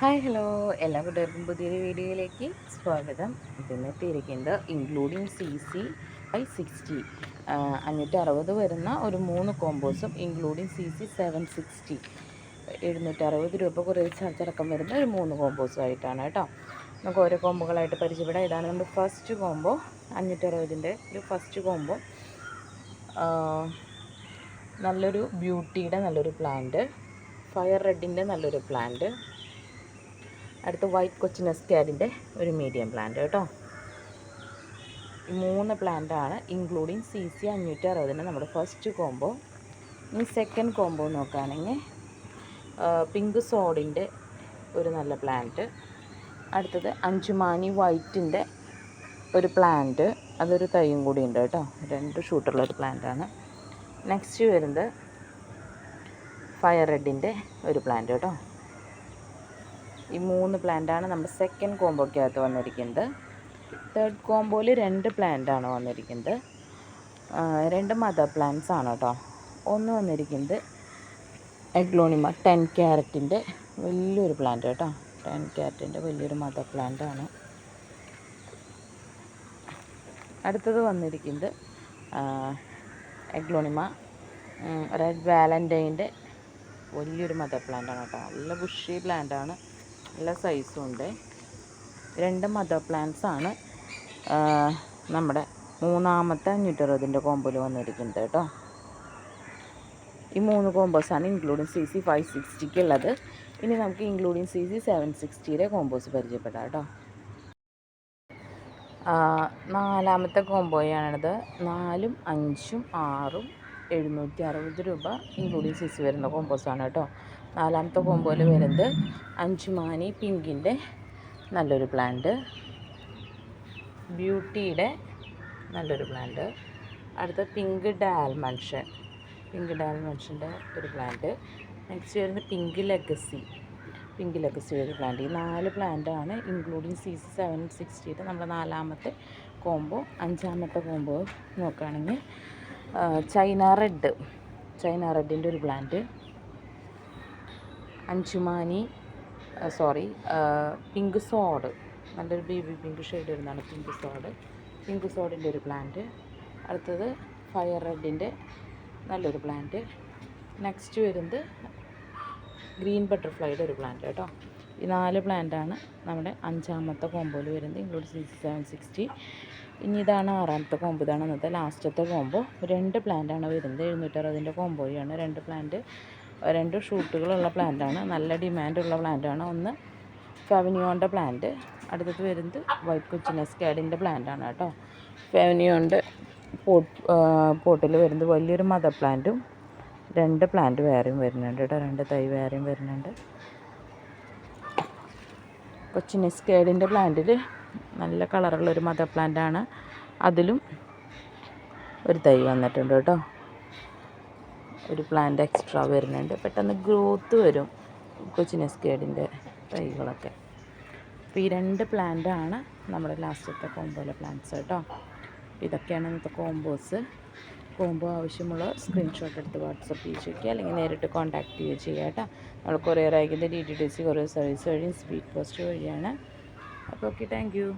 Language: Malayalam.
ഹായ് ഹലോ, എല്ലാ കൂട്ടുകാർക്കും പുതിയൊരു വീഡിയോയിലേക്ക് സ്വാഗതം. പിന്നെ എത്തിയിരിക്കുന്നത് ഇൻക്ലൂഡിങ് CC 560 560 വരുന്ന ഒരു 3 കോമ്പോസും ഇൻക്ലൂഡിങ് CC 760 760 രൂപ കുറേ ചാർജ് അടക്കം വരുന്ന ഒരു 3 കോമ്പോസും ആയിട്ടാണ് കേട്ടോ. നമുക്ക് ഓരോ കോമ്പോകളായിട്ട് പരിചയപ്പെടാം. ഇതാണ് നമ്മുടെ ഫസ്റ്റ് കോമ്പോ, 560ൻ്റെ ഒരു ഫസ്റ്റ് കോമ്പോ. നല്ലൊരു ബ്യൂട്ടിയുടെ നല്ലൊരു പ്ലാന്റ്, ഫയർ റെഡിൻ്റെ നല്ലൊരു പ്ലാന്റ്, അടുത്ത് വൈറ്റ് കൊച്ചിനെസ്കാഡിൻ്റെ ഒരു മീഡിയം പ്ലാന്റ് കേട്ടോ. ഈ 3 പ്ലാന്റാണ് ഇൻക്ലൂഡിങ് CC 560 നമ്മുടെ ഫസ്റ്റ് കോമ്പോ. ഇനി സെക്കൻഡ് കോമ്പോ നോക്കുകയാണെങ്കിൽ പിങ്ക് സോഡിൻ്റെ ഒരു നല്ല പ്ലാന്റ്, അടുത്തത് അഞ്ചുമാനി വൈറ്റിൻ്റെ ഒരു പ്ലാന്റ്, അതൊരു തൈയും കൂടി ഉണ്ട് കേട്ടോ. 2 ഷൂട്ടുള്ളൊരു പ്ലാന്റാണ്. നെക്സ്റ്റ് വരുന്നത് ഫയർ റെഡിൻ്റെ ഒരു പ്ലാന്റ് കേട്ടോ. ഈ 3 പ്ലാന്റാണ് നമ്മുടെ സെക്കൻഡ് കോമ്പോയ്ക്കകത്ത് വന്നിരിക്കുന്നത്. തേർഡ് കോമ്പോയിൽ 2 പ്ലാന്റാണ് വന്നിരിക്കുന്നത്. 2 മദർ പ്ലാന്റ്സ് ആണ് കേട്ടോ. ഒന്ന് വന്നിരിക്കുന്നത് എഗ്ലോണിമ 10 ക്യാരറ്റിൻ്റെ വലിയൊരു പ്ലാന്റ് കേട്ടോ. 10 ക്യാരറ്റിൻ്റെ വലിയൊരു മദർ പ്ലാന്റ് ആണ്. അടുത്തത് വന്നിരിക്കുന്നത് എഗ്ലോണിമ റെഡ് വാലൻറ്റൈൻ്റെ വലിയൊരു മദർ പ്ലാന്റ് ആണ് കേട്ടോ. നല്ല ബുഷി പ്ലാന്റ് ആണ്, നല്ല സൈസും ഉണ്ട്. 2 മദർ പ്ലാന്റ്സ് ആണ് നമ്മുടെ മൂന്നാമത്തെ 560ൻ്റെ കോമ്പോയിൽ വന്നിരിക്കുന്നത് കേട്ടോ. ഈ 3 കോമ്പോസാണ് ഇൻക്ലൂഡിങ് CC 560 ഉള്ളത്. ഇനി നമുക്ക് ഇൻക്ലൂഡിങ് CC 760യുടെ കോമ്പോസ് പരിചയപ്പെടാം കേട്ടോ. നാലാമത്തെ കോമ്പോയാണിത്. 4ഉം 5ഉം 6ഉം 760 രൂപ ഇൻക്ലൂഡിങ് CC വരുന്ന കോമ്പോസാണ് കേട്ടോ. നാലാമത്തെ കോമ്പോയിൽ വരുന്നത് അഞ്ചുമാനി പിങ്കിൻ്റെ നല്ലൊരു പ്ലാന്റ്, ബ്യൂട്ടിയുടെ നല്ലൊരു പ്ലാന്റ്, അടുത്ത പിങ്ക് ഡാൽമൺഷൻ്റെ ഒരു പ്ലാന്റ്, നെക്സ്റ്റ് വരുന്നത് പിങ്ക് ലെഗസി ഒരു പ്ലാന്റ്. ഈ 4 പ്ലാന്റാണ് ഇൻക്ലൂഡിങ് CC 760 നമ്മുടെ നാലാമത്തെ കോമ്പോ. അഞ്ചാമത്തെ കോമ്പോ നോക്കുകയാണെങ്കിൽ ചൈന റെഡിൻ്റെ ഒരു പ്ലാന്റ്, പിങ്ക് സോഡ്, നല്ലൊരു ബേബി പിങ്ക് ഷെയ്ഡ് വരുന്നതാണ് പിങ്ക് സോഡിൻ്റെ ഒരു പ്ലാന്റ്. അടുത്തത് ഫയർ റെഡിൻ്റെ നല്ലൊരു പ്ലാന്റ്. നെക്സ്റ്റ് വരുന്നത് ഗ്രീൻ ബട്ടർഫ്ലൈയുടെ ഒരു പ്ലാന്റ് കേട്ടോ. ഈ 4 പ്ലാന്റാണ് നമ്മുടെ അഞ്ചാമത്തെ കോമ്പോയിൽ വരുന്നത് ഇൻക്ലൂഡ് CC 760. ഇനി ഇതാണ് ആറാമത്തെ കോമ്പോ. ഇതാണ് ഇന്നത്തെ ലാസ്റ്റത്തെ കോമ്പോ. 2 പ്ലാന്റാണ് വരുന്നത്. 760ൻ്റെ കോമ്പോയാണ്. 2 പ്ലാന്റ്, 2 ഷൂട്ടുകളുള്ള പ്ലാന്റാണ്. നല്ല ഡിമാൻഡുള്ള പ്ലാന്റാണ്. ഒന്ന് ഫെവനിയോൻ്റെ പ്ലാന്റ്, അടുത്തത് വരുന്നത് വൈറ്റ് കൊച്ചിനെസ്കാഡിൻ്റെ പ്ലാന്റാണ് കേട്ടോ. ഫെവനിയോൻ്റെ പോട്ടിൽ വരുന്നത് വലിയൊരു മദർ പ്ലാന്റും 2 പ്ലാന്റ് വേറെയും വരുന്നുണ്ട് കേട്ടോ. 2 തൈ വേറെയും വരുന്നുണ്ട്. കൊച്ചിനെസ്കാഡിൻ്റെ പ്ലാന്റിൽ നല്ല കളറുള്ളൊരു മദർ പ്ലാന്റാണ്. അതിലും ഒരു തൈ വന്നിട്ടുണ്ട് കേട്ടോ. ഒരു പ്ലാന്റ് എക്സ്ട്രാ വരുന്നുണ്ട്. പെട്ടെന്ന് ഗ്രോത്ത് വരും കൊച്ചിനെസ്കാഡിൻ്റെ തൈകളൊക്കെ. അപ്പോൾ ഈ 2 പ്ലാന്റാണ് നമ്മുടെ ലാസ്റ്റത്തെ കോമ്പോയിലെ പ്ലാന്റ്സ് കേട്ടോ. ഇതൊക്കെയാണ് ഇന്നത്തെ കോമ്പോ ആവശ്യമുള്ള സ്ക്രീൻഷോട്ട് എടുത്ത് വാട്സപ്പ് ചെയ്യുക, അല്ലെങ്കിൽ നേരിട്ട് കോൺടാക്റ്റ് ചെയ്യുക കേട്ടോ. നമ്മൾ കൊറിയർ അയക്കുന്നത് DTDC കൊറിയർ സർവീസ് വഴിയും സ്പീഡ് പോസ്റ്റ് വഴിയാണ്. അപ്പോൾ ഓക്കെ, താങ്ക് യു.